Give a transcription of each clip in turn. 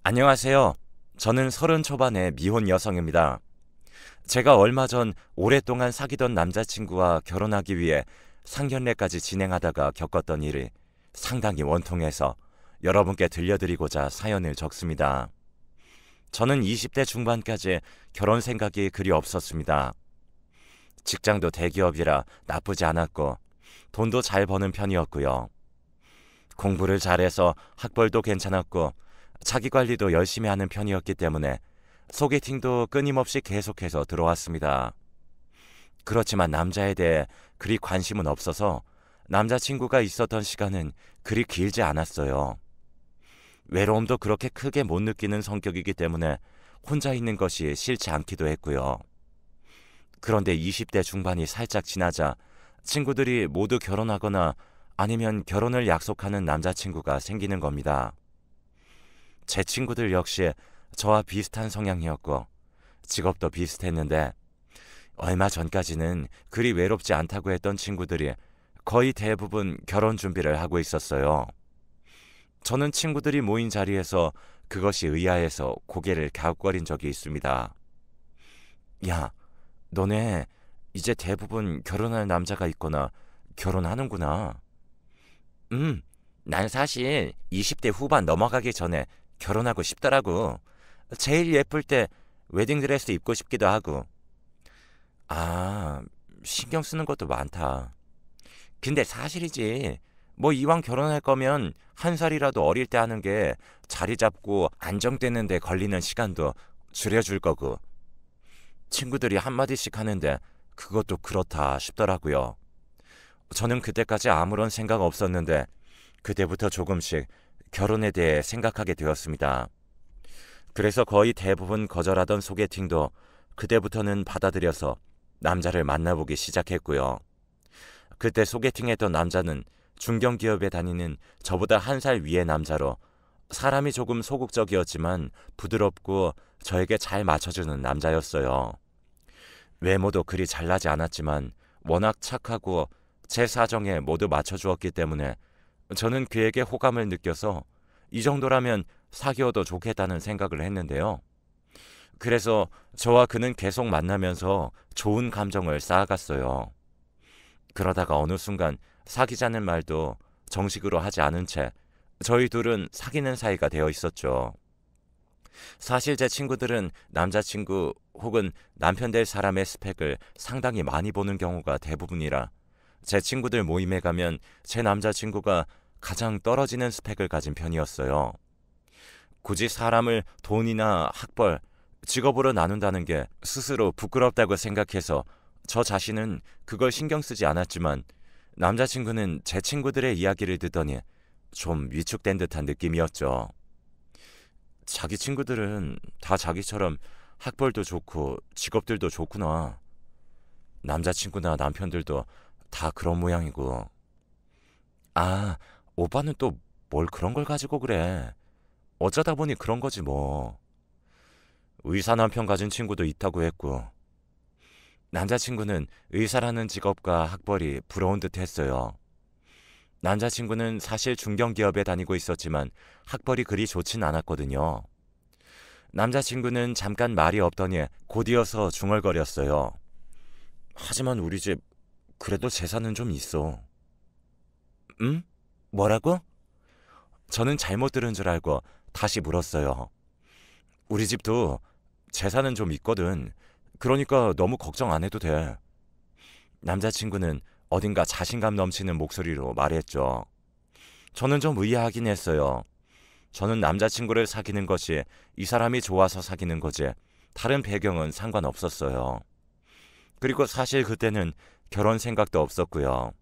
안녕하세요. 저는 30 초반의 미혼 여성입니다. 제가 얼마 전 오랫동안 사귀던 남자친구와 결혼하기 위해 상견례까지 진행하다가 겪었던 일이 상당히 원통해서 여러분께 들려드리고자 사연을 적습니다. 저는 20대 중반까지 결혼 생각이 그리 없었습니다. 직장도 대기업이라 나쁘지 않았고 돈도 잘 버는 편이었고요. 공부를 잘해서 학벌도 괜찮았고 자기관리도 열심히 하는 편이었기 때문에 소개팅도 끊임없이 계속해서 들어왔습니다. 그렇지만 남자에 대해 그리 관심은 없어서 남자친구가 있었던 시간은 그리 길지 않았어요. 외로움도 그렇게 크게 못 느끼는 성격이기 때문에 혼자 있는 것이 싫지 않기도 했고요. 그런데 20대 중반이 살짝 지나자 친구들이 모두 결혼하거나 아니면 결혼을 약속하는 남자친구가 생기는 겁니다. 제 친구들 역시 저와 비슷한 성향이었고 직업도 비슷했는데 얼마 전까지는 그리 외롭지 않다고 했던 친구들이 거의 대부분 결혼 준비를 하고 있었어요. 저는 친구들이 모인 자리에서 그것이 의아해서 고개를 갸웃거린 적이 있습니다. 야, 너네 이제 대부분 결혼할 남자가 있거나 결혼하는구나. 난 사실 20대 후반 넘어가기 전에 결혼하고 싶더라고. 제일 예쁠 때 웨딩드레스 입고 싶기도 하고. 아, 신경 쓰는 것도 많다. 근데 사실이지. 뭐 이왕 결혼할 거면 한 살이라도 어릴 때 하는 게 자리 잡고 안정되는 데 걸리는 시간도 줄여줄 거고. 친구들이 한마디씩 하는데 그것도 그렇다 싶더라고요. 저는 그때까지 아무런 생각 없었는데 그때부터 조금씩 결혼에 대해 생각하게 되었습니다. 그래서 거의 대부분 거절하던 소개팅도 그때부터는 받아들여서 남자를 만나보기 시작했고요. 그때 소개팅했던 남자는 중견기업에 다니는 저보다 한 살 위의 남자로 사람이 조금 소극적이었지만 부드럽고 저에게 잘 맞춰주는 남자였어요. 외모도 그리 잘나지 않았지만 워낙 착하고 제 사정에 모두 맞춰주었기 때문에 저는 그에게 호감을 느껴서 이 정도라면 사귀어도 좋겠다는 생각을 했는데요. 그래서 저와 그는 계속 만나면서 좋은 감정을 쌓아갔어요. 그러다가 어느 순간 사귀자는 말도 정식으로 하지 않은 채 저희 둘은 사귀는 사이가 되어 있었죠. 사실 제 친구들은 남자친구 혹은 남편 될 사람의 스펙을 상당히 많이 보는 경우가 대부분이라 제 친구들 모임에 가면 제 남자친구가 가장 떨어지는 스펙을 가진 편이었어요. 굳이 사람을 돈이나 학벌, 직업으로 나눈다는 게 스스로 부끄럽다고 생각해서 저 자신은 그걸 신경 쓰지 않았지만 남자친구는 제 친구들의 이야기를 듣더니 좀 위축된 듯한 느낌이었죠. 자기 친구들은 다 자기처럼 학벌도 좋고 직업들도 좋구나. 남자친구나 남편들도 다 그런 모양이고. 아, 오빠는 또 뭘 그런 걸 가지고 그래. 어쩌다 보니 그런 거지 뭐. 의사 남편 가진 친구도 있다고 했고. 남자친구는 의사라는 직업과 학벌이 부러운 듯 했어요. 남자친구는 사실 중견기업에 다니고 있었지만 학벌이 그리 좋진 않았거든요. 남자친구는 잠깐 말이 없더니 곧이어서 중얼거렸어요. 하지만 우리 집 그래도 재산은 좀 있어. 응? 뭐라고? 저는 잘못 들은 줄 알고 다시 물었어요. 우리 집도 재산은 좀 있거든. 그러니까 너무 걱정 안 해도 돼. 남자친구는 어딘가 자신감 넘치는 목소리로 말했죠. 저는 좀 의아하긴 했어요. 저는 남자친구를 사귀는 것이 이 사람이 좋아서 사귀는 거지 다른 배경은 상관없었어요. 그리고 사실 그때는 결혼 생각도 없었고요.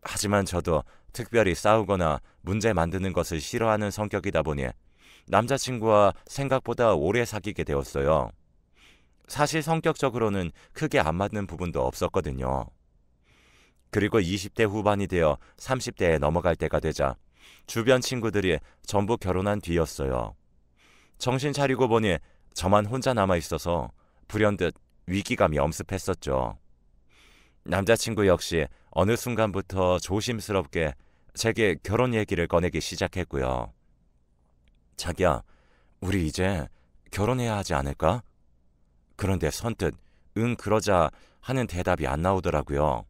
하지만 저도 특별히 싸우거나 문제 만드는 것을 싫어하는 성격이다 보니 남자친구와 생각보다 오래 사귀게 되었어요. 사실 성격적으로는 크게 안 맞는 부분도 없었거든요. 그리고 20대 후반이 되어 30대에 넘어갈 때가 되자 주변 친구들이 전부 결혼한 뒤였어요. 정신 차리고 보니 저만 혼자 남아 있어서 불현듯 위기감이 엄습했었죠. 남자친구 역시 어느 순간부터 조심스럽게 제게 결혼 얘기를 꺼내기 시작했고요. 자기야, 우리 이제 결혼해야 하지 않을까? 그런데 선뜻 응 그러자 하는 대답이 안 나오더라고요.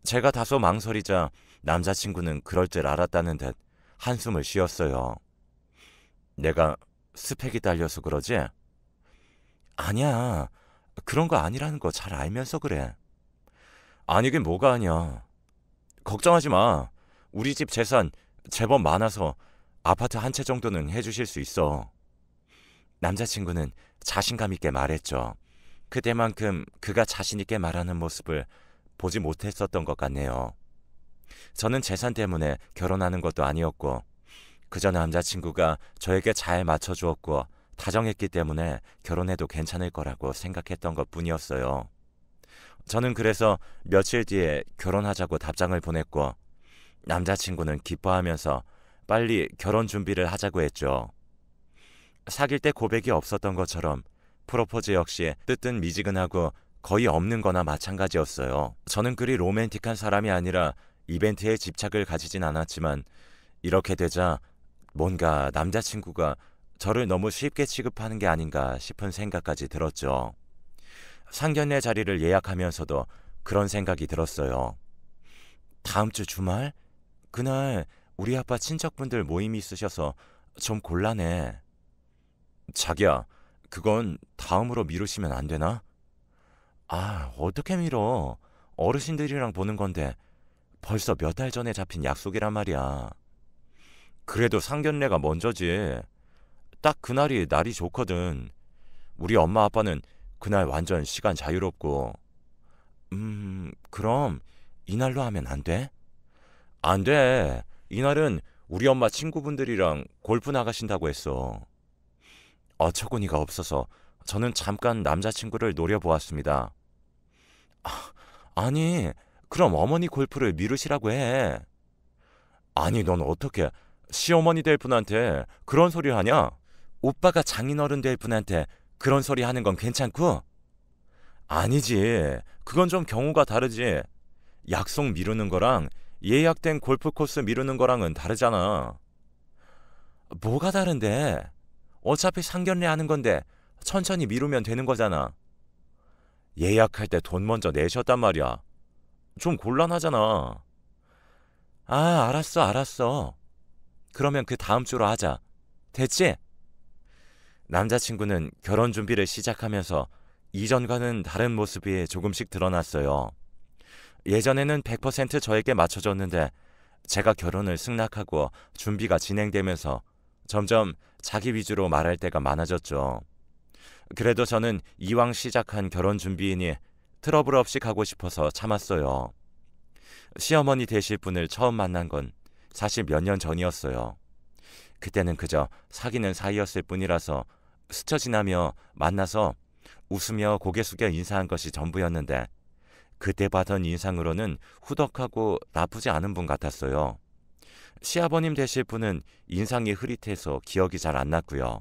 제가 다소 망설이자 남자친구는 그럴 줄 알았다는 듯 한숨을 쉬었어요. 내가 스펙이 딸려서 그러지? 아니야. 그런 거 아니라는 거 잘 알면서 그래. 아니긴 뭐가 아니야. 걱정하지 마. 우리 집 재산 제법 많아서 아파트 한 채 정도는 해주실 수 있어. 남자친구는 자신감 있게 말했죠. 그때만큼 그가 자신 있게 말하는 모습을 보지 못했었던 것 같네요. 저는 재산 때문에 결혼하는 것도 아니었고 그저 남자친구가 저에게 잘 맞춰주었고 다정했기 때문에 결혼해도 괜찮을 거라고 생각했던 것뿐이었어요. 저는 그래서 며칠 뒤에 결혼하자고 답장을 보냈고 남자친구는 기뻐하면서 빨리 결혼 준비를 하자고 했죠. 사귈 때 고백이 없었던 것처럼 프로포즈 역시 뜻은 미지근하고 거의 없는 거나 마찬가지였어요. 저는 그리 로맨틱한 사람이 아니라 이벤트에 집착을 가지진 않았지만 이렇게 되자 뭔가 남자친구가 저를 너무 쉽게 취급하는 게 아닌가 싶은 생각까지 들었죠. 상견례 자리를 예약하면서도 그런 생각이 들었어요. 다음 주 주말? 그날 우리 아빠 친척분들 모임이 있으셔서 좀 곤란해. 자기야, 그건 다음으로 미루시면 안 되나? 아, 어떻게 미뤄? 어르신들이랑 보는 건데 벌써 몇 달 전에 잡힌 약속이란 말이야. 그래도 상견례가 먼저지. 딱 그날이 날이 좋거든. 우리 엄마 아빠는 그날 완전 시간 자유롭고. 그럼 이날로 하면 안 돼? 안 돼. 이날은 우리 엄마 친구분들이랑 골프 나가신다고 했어. 어처구니가 없어서 저는 잠깐 남자친구를 노려보았습니다. 아니, 그럼 어머니 골프를 미루시라고 해. 아니, 넌 어떻게 시어머니 될 분한테 그런 소리 하냐? 오빠가 장인어른 될 분한테 그런 소리 하는 건 괜찮고? 아니지. 그건 좀 경우가 다르지. 약속 미루는 거랑 예약된 골프 코스 미루는 거랑은 다르잖아. 뭐가 다른데? 어차피 상견례 하는 건데 천천히 미루면 되는 거잖아. 예약할 때 돈 먼저 내셨단 말이야. 좀 곤란하잖아. 아, 알았어. 그러면 그 다음 주로 하자. 됐지? 남자친구는 결혼 준비를 시작하면서 이전과는 다른 모습이 조금씩 드러났어요. 예전에는 100% 저에게 맞춰줬는데 제가 결혼을 승낙하고 준비가 진행되면서 점점 자기 위주로 말할 때가 많아졌죠. 그래도 저는 이왕 시작한 결혼 준비이니 트러블 없이 가고 싶어서 참았어요. 시어머니 되실 분을 처음 만난 건 사실 몇 년 전이었어요. 그때는 그저 사귀는 사이였을 뿐이라서 스쳐 지나며 만나서 웃으며 고개 숙여 인사한 것이 전부였는데 그때 받은 인상으로는 후덕하고 나쁘지 않은 분 같았어요. 시아버님 되실 분은 인상이 흐릿해서 기억이 잘 안 났고요.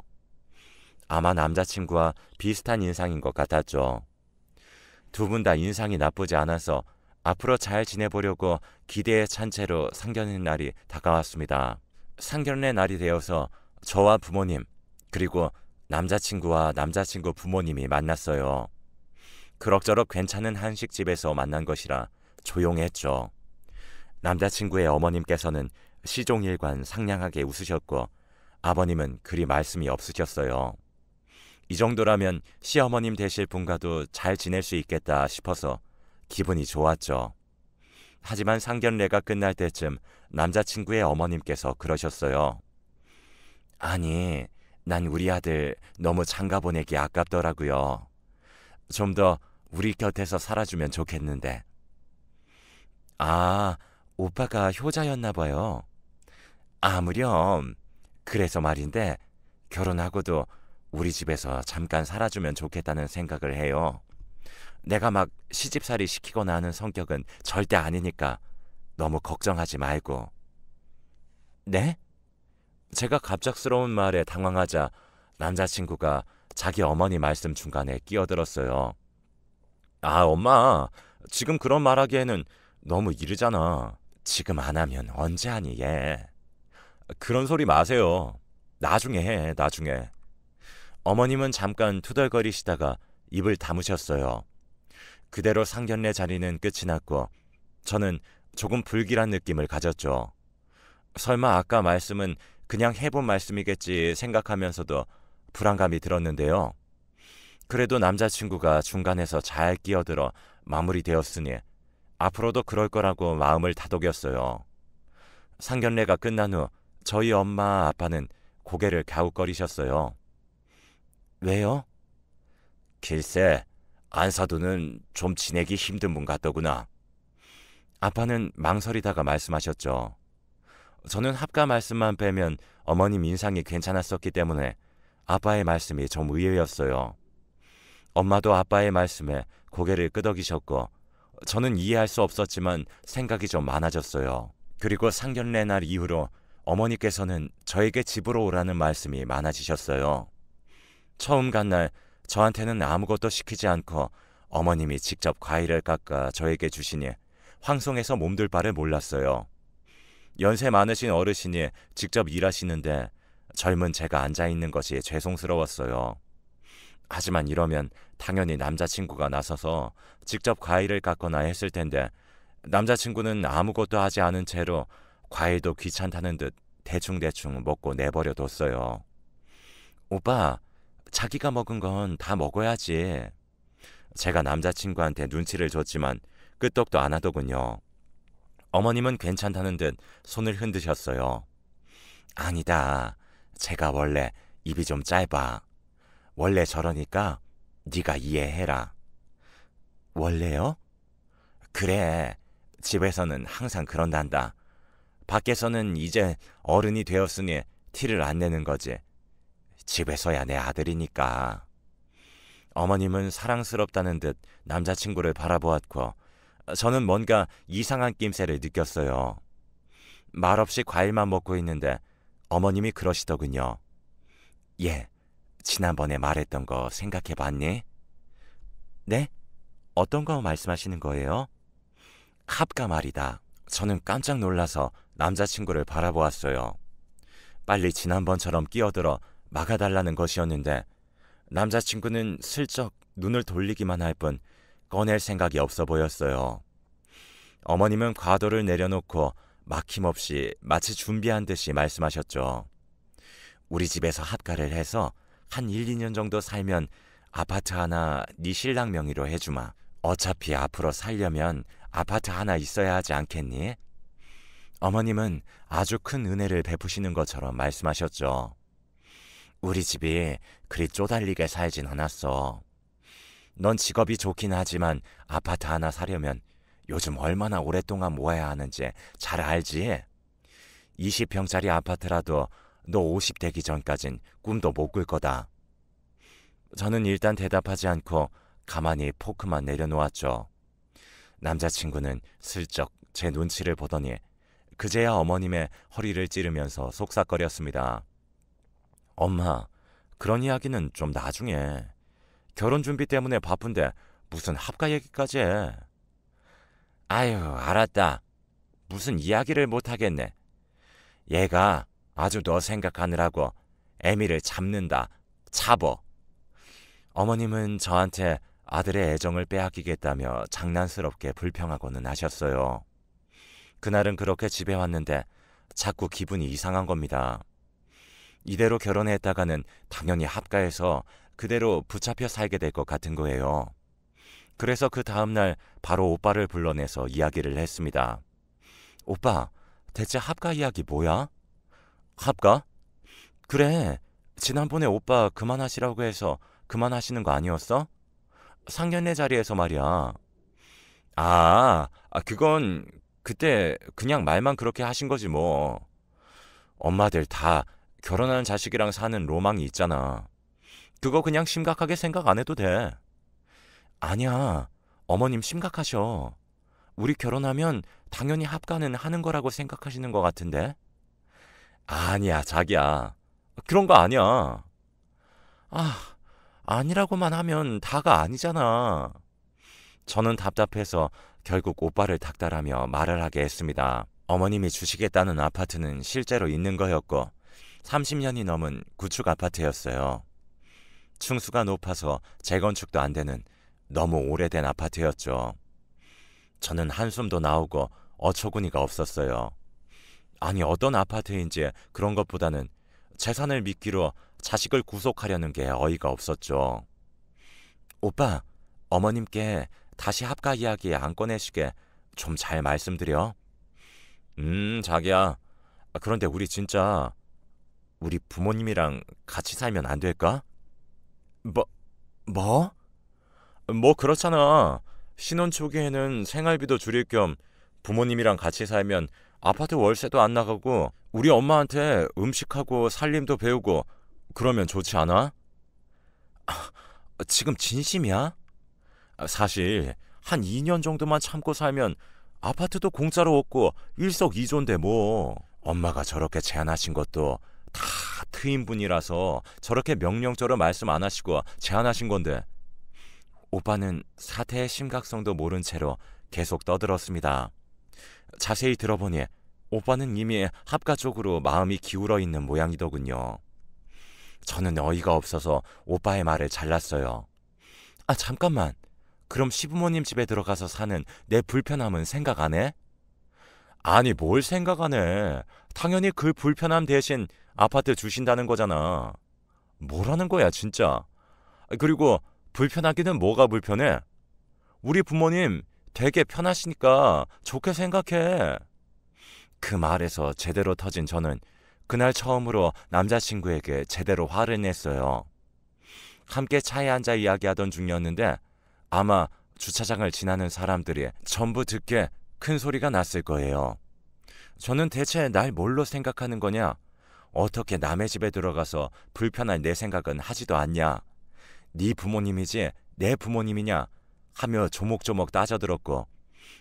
아마 남자친구와 비슷한 인상인 것 같았죠. 두 분 다 인상이 나쁘지 않아서 앞으로 잘 지내보려고 기대에 찬 채로 상견례 날이 다가왔습니다. 상견례 날이 되어서 저와 부모님 그리고 남자친구와 남자친구 부모님이 만났어요. 그럭저럭 괜찮은 한식집에서 만난 것이라 조용했죠. 남자친구의 어머님께서는 시종일관 상냥하게 웃으셨고 아버님은 그리 말씀이 없으셨어요. 이 정도라면 시어머님 되실 분과도 잘 지낼 수 있겠다 싶어서 기분이 좋았죠. 하지만 상견례가 끝날 때쯤 남자친구의 어머님께서 그러셨어요. 아니, 난 우리 아들 너무 장가 보내기 아깝더라고요. 좀 더 우리 곁에서 살아주면 좋겠는데. 아, 오빠가 효자였나 봐요. 아무렴. 그래서 말인데 결혼하고도 우리 집에서 잠깐 살아주면 좋겠다는 생각을 해요. 내가 막 시집살이 시키거나 하는 성격은 절대 아니니까 너무 걱정하지 말고. 네? 제가 갑작스러운 말에 당황하자 남자친구가 자기 어머니 말씀 중간에 끼어들었어요. 아, 엄마, 지금 그런 말하기에는 너무 이르잖아. 지금 안 하면 언제 하니, 얘. 그런 소리 마세요. 나중에 해, 나중에. 어머님은 잠깐 투덜거리시다가 입을 다무셨어요. 그대로 상견례 자리는 끝이 났고 저는 조금 불길한 느낌을 가졌죠. 설마 아까 말씀은 그냥 해본 말씀이겠지 생각하면서도 불안감이 들었는데요. 그래도 남자친구가 중간에서 잘 끼어들어 마무리되었으니 앞으로도 그럴 거라고 마음을 다독였어요. 상견례가 끝난 후 저희 엄마 아빠는 고개를 갸웃거리셨어요. 왜요? 글쎄, 안사도는 좀 지내기 힘든 분 같더구나. 아빠는 망설이다가 말씀하셨죠. 저는 합가 말씀만 빼면 어머님 인상이 괜찮았었기 때문에 아빠의 말씀이 좀 의외였어요. 엄마도 아빠의 말씀에 고개를 끄덕이셨고 저는 이해할 수 없었지만 생각이 좀 많아졌어요. 그리고 상견례 날 이후로 어머니께서는 저에게 집으로 오라는 말씀이 많아지셨어요. 처음 간 날 저한테는 아무것도 시키지 않고 어머님이 직접 과일을 깎아 저에게 주시니 황송해서 몸둘 바를 몰랐어요. 연세 많으신 어르신이 직접 일하시는데 젊은 제가 앉아있는 것이 죄송스러웠어요. 하지만 이러면 당연히 남자친구가 나서서 직접 과일을 깎거나 했을 텐데 남자친구는 아무것도 하지 않은 채로 과일도 귀찮다는 듯 대충대충 먹고 내버려 뒀어요. 오빠, 자기가 먹은 건 다 먹어야지. 제가 남자친구한테 눈치를 줬지만 끄떡도 안 하더군요. 어머님은 괜찮다는 듯 손을 흔드셨어요. 아니다. 제가 원래 입이 좀 짧아. 원래 저러니까 네가 이해해라. 원래요? 그래. 집에서는 항상 그런단다. 밖에서는 이제 어른이 되었으니 티를 안 내는 거지. 집에서야 내 아들이니까. 어머님은 사랑스럽다는 듯 남자친구를 바라보았고 저는 뭔가 이상한 낌새를 느꼈어요. 말없이 과일만 먹고 있는데 어머님이 그러시더군요. 예, 지난번에 말했던 거 생각해봤니? 네? 어떤 거 말씀하시는 거예요? 합가 말이다. 저는 깜짝 놀라서 남자친구를 바라보았어요. 빨리 지난번처럼 끼어들어 막아달라는 것이었는데 남자친구는 슬쩍 눈을 돌리기만 할 뿐 꺼낼 생각이 없어 보였어요. 어머님은 과도를 내려놓고 막힘없이 마치 준비한 듯이 말씀하셨죠. 우리 집에서 합가를 해서 한 1, 2년 정도 살면 아파트 하나 네 신랑 명의로 해주마. 어차피 앞으로 살려면 아파트 하나 있어야 하지 않겠니? 어머님은 아주 큰 은혜를 베푸시는 것처럼 말씀하셨죠. 우리 집이 그리 쪼달리게 살진 않았어. 넌 직업이 좋긴 하지만 아파트 하나 사려면 요즘 얼마나 오랫동안 모아야 하는지 잘 알지? 20평짜리 아파트라도 너 50 되기 전까진 꿈도 못 꿀 거다. 저는 일단 대답하지 않고 가만히 포크만 내려놓았죠. 남자친구는 슬쩍 제 눈치를 보더니 그제야 어머님의 허리를 찌르면서 속삭거렸습니다. 엄마, 그런 이야기는 좀 나중에. 결혼 준비 때문에 바쁜데 무슨 합가 얘기까지 해. 아유, 알았다. 무슨 이야기를 못하겠네. 얘가 아주 너 생각하느라고 애미를 잡는다. 잡어. 어머님은 저한테 아들의 애정을 빼앗기겠다며 장난스럽게 불평하고는 하셨어요. 그날은 그렇게 집에 왔는데 자꾸 기분이 이상한 겁니다. 이대로 결혼했다가는 당연히 합가해서 그대로 붙잡혀 살게 될 것 같은 거예요. 그래서 그 다음날 바로 오빠를 불러내서 이야기를 했습니다. 오빠, 대체 합가 이야기 뭐야? 합가? 그래, 지난번에 오빠 그만하시라고 해서 그만하시는 거 아니었어? 상견례 자리에서 말이야. 그건 그때 그냥 말만 그렇게 하신 거지 뭐. 엄마들 다 결혼한 자식이랑 사는 로망이 있잖아. 그거 그냥 심각하게 생각 안 해도 돼. 아니야, 어머님 심각하셔. 우리 결혼하면 당연히 합가는 하는 거라고 생각하시는 것 같은데? 아니야, 자기야. 그런 거 아니야. 아니라고만 하면 다가 아니잖아. 저는 답답해서 결국 오빠를 닥달하며 말을 하게 했습니다. 어머님이 주시겠다는 아파트는 실제로 있는 거였고 30년이 넘은 구축 아파트였어요. 층수가 높아서 재건축도 안 되는 너무 오래된 아파트였죠. 저는 한숨도 나오고 어처구니가 없었어요. 아니, 어떤 아파트인지 그런 것보다는 재산을 미끼로 자식을 구속하려는 게 어이가 없었죠. 오빠, 어머님께 다시 합가 이야기 안 꺼내시게 좀 잘 말씀드려. 자기야. 그런데 우리 진짜 우리 부모님이랑 같이 살면 안 될까? 뭐, 뭐? 뭐 그렇잖아. 신혼 초기에는 생활비도 줄일 겸 부모님이랑 같이 살면 아파트 월세도 안 나가고 우리 엄마한테 음식하고 살림도 배우고 그러면 좋지 않아? 지금 진심이야? 사실 한 2년 정도만 참고 살면 아파트도 공짜로 얻고 일석이조인데 뭐. 엄마가 저렇게 제안하신 것도 다 트임분이라서 저렇게 명령적으로 말씀 안 하시고 제안하신 건데. 오빠는 사태의 심각성도 모른 채로 계속 떠들었습니다. 자세히 들어보니 오빠는 이미 합가 쪽으로 마음이 기울어 있는 모양이더군요. 저는 어이가 없어서 오빠의 말을 잘랐어요. 잠깐만. 그럼 시부모님 집에 들어가서 사는 내 불편함은 생각 안 해? 아니, 뭘 생각 안 해. 당연히 그 불편함 대신 아파트 주신다는 거잖아. 뭐라는 거야, 진짜. 그리고 불편하기는 뭐가 불편해? 우리 부모님 되게 편하시니까 좋게 생각해. 그 말에서 제대로 터진 저는 그날 처음으로 남자친구에게 제대로 화를 냈어요. 함께 차에 앉아 이야기하던 중이었는데 아마 주차장을 지나는 사람들이 전부 듣게 큰 소리가 났을 거예요. 저는 대체 날 뭘로 생각하는 거냐? 어떻게 남의 집에 들어가서 불편할 내 생각은 하지도 않냐? 네 부모님이지 내 부모님이냐? 하며 조목조목 따져들었고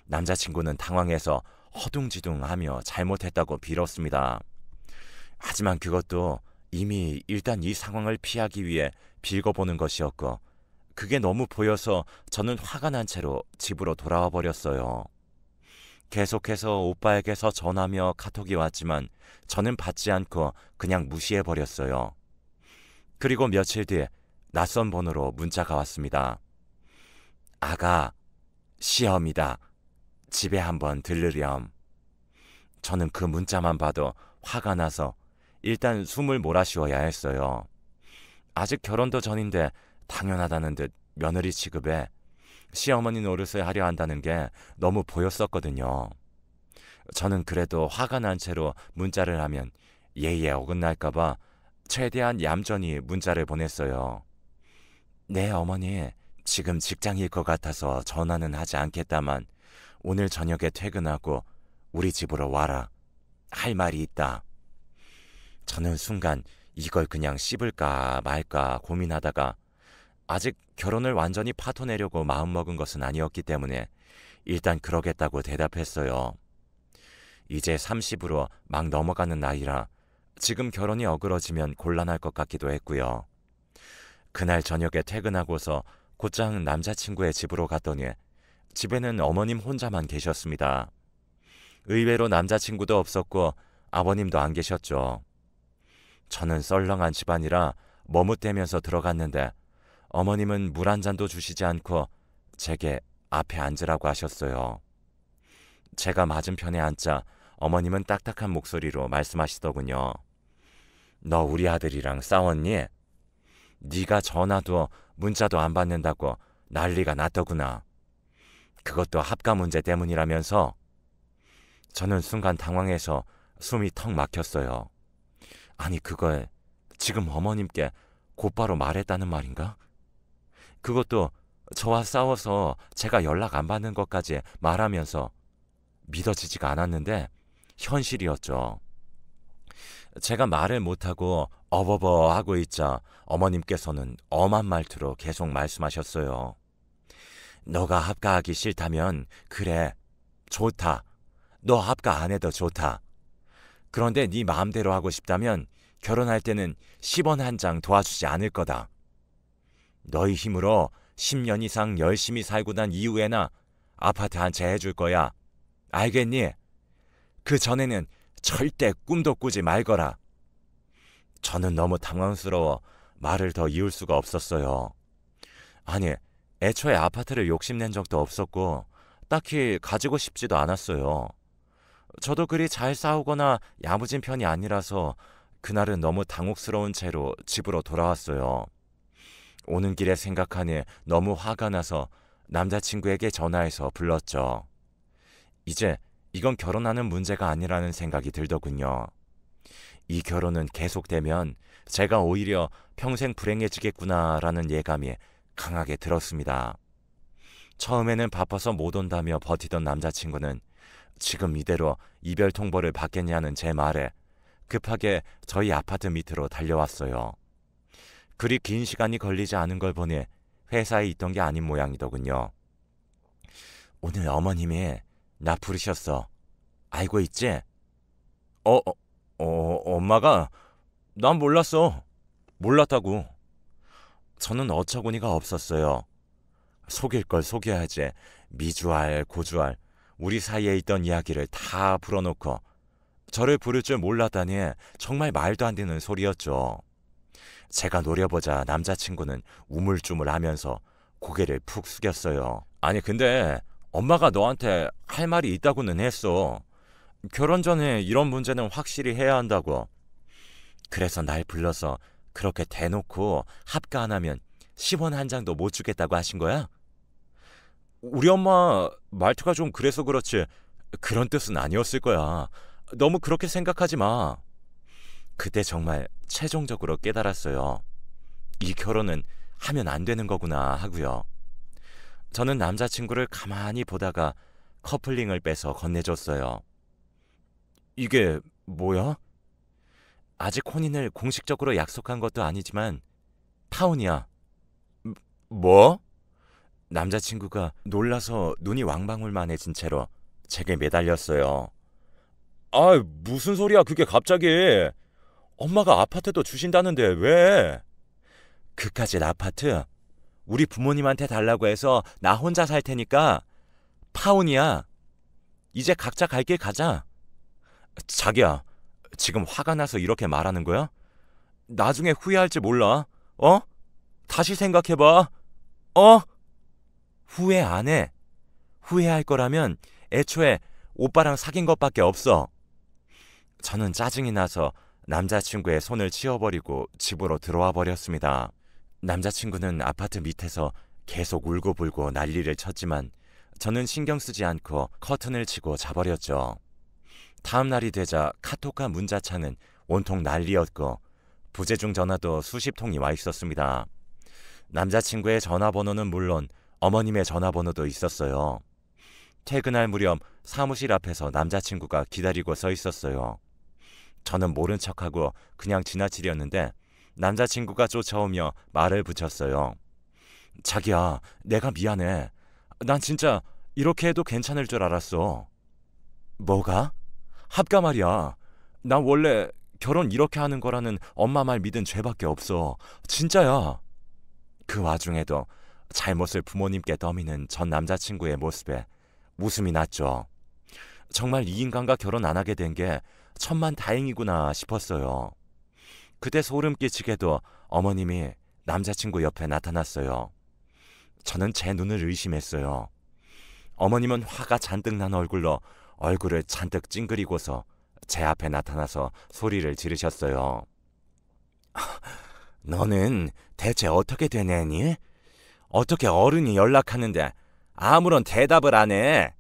남자친구는 당황해서 허둥지둥하며 잘못했다고 빌었습니다. 하지만 그것도 이미 일단 이 상황을 피하기 위해 빌거보는 것이었고 그게 너무 보여서 저는 화가 난 채로 집으로 돌아와 버렸어요. 계속해서 오빠에게서 전화며 카톡이 왔지만 저는 받지 않고 그냥 무시해버렸어요. 그리고 며칠 뒤에 낯선 번호로 문자가 왔습니다. 아가, 시험이다. 집에 한번 들르렴. 저는 그 문자만 봐도 화가 나서 일단 숨을 몰아쉬어야 했어요. 아직 결혼도 전인데 당연하다는 듯 며느리 취급에 시어머니 노릇을 하려 한다는 게 너무 보였었거든요. 저는 그래도 화가 난 채로 문자를 하면 예의에 어긋날까봐 최대한 얌전히 문자를 보냈어요. 네, 어머니. 지금 직장일 것 같아서 전화는 하지 않겠다만 오늘 저녁에 퇴근하고 우리 집으로 와라. 할 말이 있다. 저는 순간 이걸 그냥 씹을까 말까 고민하다가 아직 결혼을 완전히 파토내려고 마음먹은 것은 아니었기 때문에 일단 그러겠다고 대답했어요. 이제 30으로 막 넘어가는 나이라 지금 결혼이 어그러지면 곤란할 것 같기도 했고요. 그날 저녁에 퇴근하고서 곧장 남자친구의 집으로 갔더니 집에는 어머님 혼자만 계셨습니다. 의외로 남자친구도 없었고 아버님도 안 계셨죠. 저는 썰렁한 집안이라 머뭇대면서 들어갔는데 어머님은 물 한 잔도 주시지 않고 제게 앞에 앉으라고 하셨어요. 제가 맞은편에 앉자 어머님은 딱딱한 목소리로 말씀하시더군요. 너 우리 아들이랑 싸웠니? 네가 전화도 문자도 안 받는다고 난리가 났더구나. 그것도 합가 문제 때문이라면서. 저는 순간 당황해서 숨이 턱 막혔어요. 아니, 그걸 지금 어머님께 곧바로 말했다는 말인가? 그것도 저와 싸워서 제가 연락 안 받는 것까지 말하면서 믿어지지가 않았는데 현실이었죠. 제가 말을 못하고 어버버 하고 있자 어머님께서는 엄한 말투로 계속 말씀하셨어요. 너가 합가하기 싫다면 그래, 좋다. 너 합가 안 해도 좋다. 그런데 네 마음대로 하고 싶다면 결혼할 때는 10원 한 장 도와주지 않을 거다. 너희 힘으로 10년 이상 열심히 살고 난 이후에나 아파트 한 채 해줄 거야. 알겠니? 그 전에는 절대 꿈도 꾸지 말거라. 저는 너무 당황스러워 말을 더 이을 수가 없었어요. 아니, 애초에 아파트를 욕심낸 적도 없었고 딱히 가지고 싶지도 않았어요. 저도 그리 잘 싸우거나 야무진 편이 아니라서 그날은 너무 당혹스러운 채로 집으로 돌아왔어요. 오는 길에 생각하니 너무 화가 나서 남자친구에게 전화해서 불렀죠. 이제 이건 결혼하는 문제가 아니라는 생각이 들더군요. 이 결혼은 계속되면 제가 오히려 평생 불행해지겠구나라는 예감이 강하게 들었습니다. 처음에는 바빠서 못 온다며 버티던 남자친구는 지금 이대로 이별 통보를 받겠냐는 제 말에 급하게 저희 아파트 밑으로 달려왔어요. 그리 긴 시간이 걸리지 않은 걸 보니 회사에 있던 게 아닌 모양이더군요. 오늘 어머님이 나 부르셨어. 알고 있지? 엄마가? 난 몰랐어. 몰랐다고. 저는 어처구니가 없었어요. 속일 걸 속여야지. 미주알, 고주알, 우리 사이에 있던 이야기를 다 풀어놓고 저를 부를 줄 몰랐다니 정말 말도 안 되는 소리였죠. 제가 노려보자 남자친구는 우물쭈물하면서 고개를 푹 숙였어요. 아니 근데 엄마가 너한테 할 말이 있다고는 했어. 결혼 전에 이런 문제는 확실히 해야 한다고. 그래서 날 불러서 그렇게 대놓고 합가 안 하면 10원 한 장도 못 주겠다고 하신 거야? 우리 엄마 말투가 좀 그래서 그렇지 그런 뜻은 아니었을 거야. 너무 그렇게 생각하지 마. 그때 정말 최종적으로 깨달았어요. 이 결혼은 하면 안 되는 거구나 하고요. 저는 남자친구를 가만히 보다가 커플링을 빼서 건네줬어요. 이게 뭐야? 아직 혼인을 공식적으로 약속한 것도 아니지만 파혼이야. 뭐? 남자친구가 놀라서 눈이 왕방울만해진 채로 제게 매달렸어요. 아, 무슨 소리야 그게 갑자기. 엄마가 아파트도 주신다는데 왜? 그까짓 아파트 우리 부모님한테 달라고 해서 나 혼자 살 테니까 파혼이야. 이제 각자 갈 길 가자. 자기야, 지금 화가 나서 이렇게 말하는 거야? 나중에 후회할지 몰라. 다시 생각해봐. 후회 안 해. 후회할 거라면 애초에 오빠랑 사귄 것밖에 없어. 저는 짜증이 나서 남자친구의 손을 치워버리고 집으로 들어와 버렸습니다. 남자친구는 아파트 밑에서 계속 울고불고 난리를 쳤지만 저는 신경 쓰지 않고 커튼을 치고 자버렸죠. 다음 날이 되자 카톡과 문자창은 온통 난리였고 부재중 전화도 수십 통이 와 있었습니다. 남자친구의 전화번호는 물론 어머님의 전화번호도 있었어요. 퇴근할 무렵 사무실 앞에서 남자친구가 기다리고 서 있었어요. 저는 모른 척하고 그냥 지나치려는데 남자친구가 쫓아오며 말을 붙였어요. 자기야, 내가 미안해. 난 진짜 이렇게 해도 괜찮을 줄 알았어. 뭐가? 합가 말이야. 난 원래 결혼 이렇게 하는 거라는 엄마 말 믿은 죄밖에 없어. 진짜야. 그 와중에도 잘못을 부모님께 떠미는 전 남자친구의 모습에 웃음이 났죠. 정말 이 인간과 결혼 안 하게 된 게 천만 다행이구나 싶었어요. 그때 소름 끼치게도 어머님이 남자친구 옆에 나타났어요. 저는 제 눈을 의심했어요. 어머님은 화가 잔뜩 난 얼굴로 얼굴을 잔뜩 찡그리고서 제 앞에 나타나서 소리를 지르셨어요. 너는 대체 어떻게 된 애니? 어떻게 어른이 연락하는데 아무런 대답을 안 해?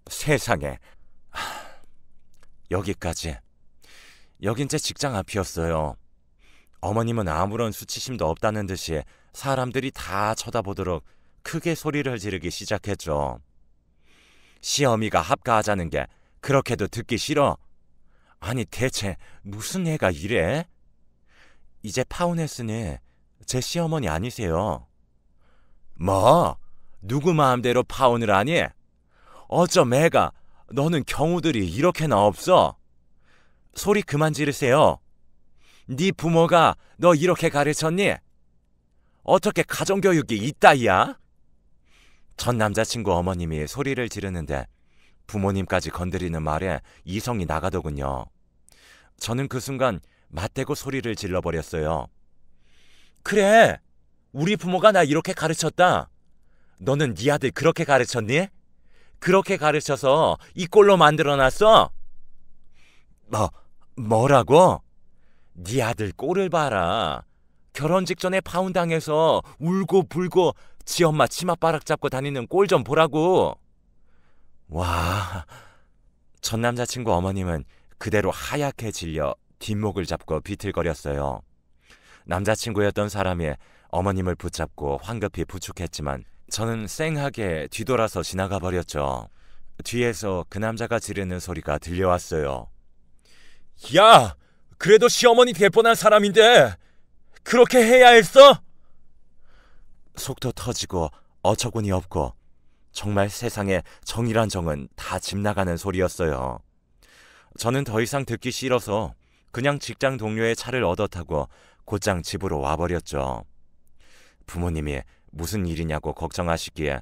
세상에. 여기까지. 여긴 제 직장 앞이었어요. 어머님은 아무런 수치심도 없다는 듯이 사람들이 다 쳐다보도록 크게 소리를 지르기 시작했죠. 시어미가 합가하자는 게 그렇게도 듣기 싫어? 아니 대체 무슨 애가 이래? 이제 파혼했으니 제 시어머니 아니세요. 뭐? 누구 마음대로 파혼을 하니? 어쩜 애가 너는 경우들이 이렇게나 없어? 소리 그만 지르세요. 네 부모가 너 이렇게 가르쳤니? 어떻게 가정교육이 이따위야? 전 남자친구 어머님이 소리를 지르는데 부모님까지 건드리는 말에 이성이 나가더군요. 저는 그 순간 맞대고 소리를 질러버렸어요. 그래, 우리 부모가 나 이렇게 가르쳤다. 너는 네 아들 그렇게 가르쳤니? 그렇게 가르쳐서 이 꼴로 만들어놨어? 뭐라고? 네 아들 꼴을 봐라. 결혼 직전에 파혼당해서 울고 불고 지 엄마 치맛바락 잡고 다니는 꼴 좀 보라고. 와, 전 남자친구 어머님은 그대로 하얗게 질려 뒷목을 잡고 비틀거렸어요. 남자친구였던 사람이 어머님을 붙잡고 황급히 부축했지만 저는 쌩하게 뒤돌아서 지나가 버렸죠. 뒤에서 그 남자가 지르는 소리가 들려왔어요. 야! 그래도 시어머니 될 뻔한 사람인데 그렇게 해야 했어? 속도 터지고 어처구니 없고 정말 세상에 정이란 정은 다 집 나가는 소리였어요. 저는 더 이상 듣기 싫어서 그냥 직장 동료의 차를 얻어 타고 곧장 집으로 와버렸죠. 부모님이 무슨 일이냐고 걱정하시기에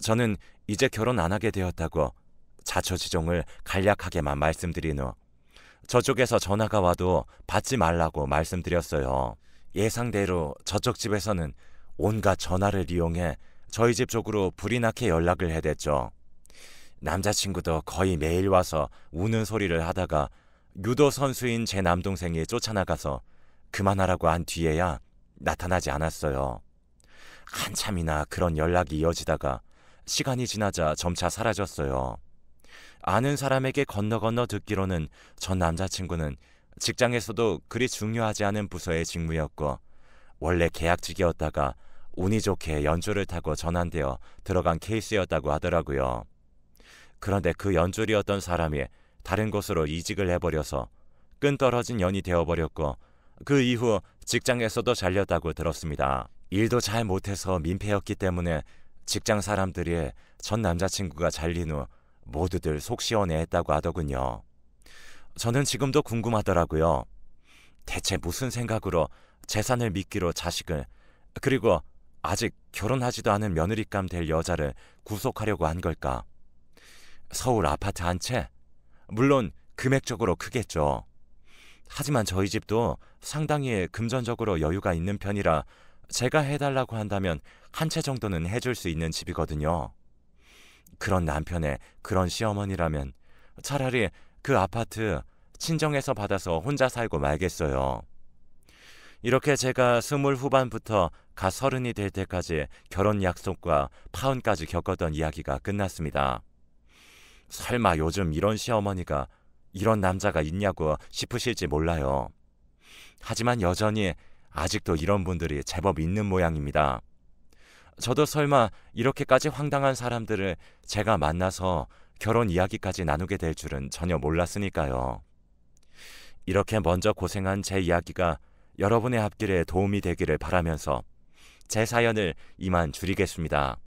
저는 이제 결혼 안 하게 되었다고 자초지종을 간략하게만 말씀드린 후 저쪽에서 전화가 와도 받지 말라고 말씀드렸어요. 예상대로 저쪽 집에서는 온갖 전화를 이용해 저희 집 쪽으로 불이 나게 연락을 해댔죠. 남자친구도 거의 매일 와서 우는 소리를 하다가 유도 선수인 제 남동생이 쫓아나가서 그만하라고 한 뒤에야 나타나지 않았어요. 한참이나 그런 연락이 이어지다가 시간이 지나자 점차 사라졌어요. 아는 사람에게 건너 듣기로는 전 남자친구는 직장에서도 그리 중요하지 않은 부서의 직무였고 원래 계약직이었다가 운이 좋게 연조를 타고 전환되어 들어간 케이스였다고 하더라고요. 그런데 그 연줄이었던 사람이 다른 곳으로 이직을 해버려서 끈떨어진 연이 되어버렸고 그 이후 직장에서도 잘렸다고 들었습니다. 일도 잘 못해서 민폐였기 때문에 직장 사람들이 전 남자친구가 잘린 후 모두들 속 시원해했다고 하더군요. 저는 지금도 궁금하더라고요. 대체 무슨 생각으로 재산을 미끼로 자식을 그리고 아직 결혼하지도 않은 며느리감 될 여자를 구속하려고 한 걸까? 서울 아파트 한 채? 물론 금액적으로 크겠죠. 하지만 저희 집도 상당히 금전적으로 여유가 있는 편이라 제가 해달라고 한다면 한 채 정도는 해줄 수 있는 집이거든요. 그런 남편의 그런 시어머니라면 차라리 그 아파트 친정에서 받아서 혼자 살고 말겠어요. 이렇게 제가 20 후반부터 갓 30이 될 때까지 결혼 약속과 파혼까지 겪었던 이야기가 끝났습니다. 설마 요즘 이런 시어머니가 이런 남자가 있냐고 싶으실지 몰라요. 하지만 여전히 아직도 이런 분들이 제법 있는 모양입니다. 저도 설마 이렇게까지 황당한 사람들을 제가 만나서 결혼 이야기까지 나누게 될 줄은 전혀 몰랐으니까요. 이렇게 먼저 고생한 제 이야기가 여러분의 앞길에 도움이 되기를 바라면서 제 사연을 이만 줄이겠습니다.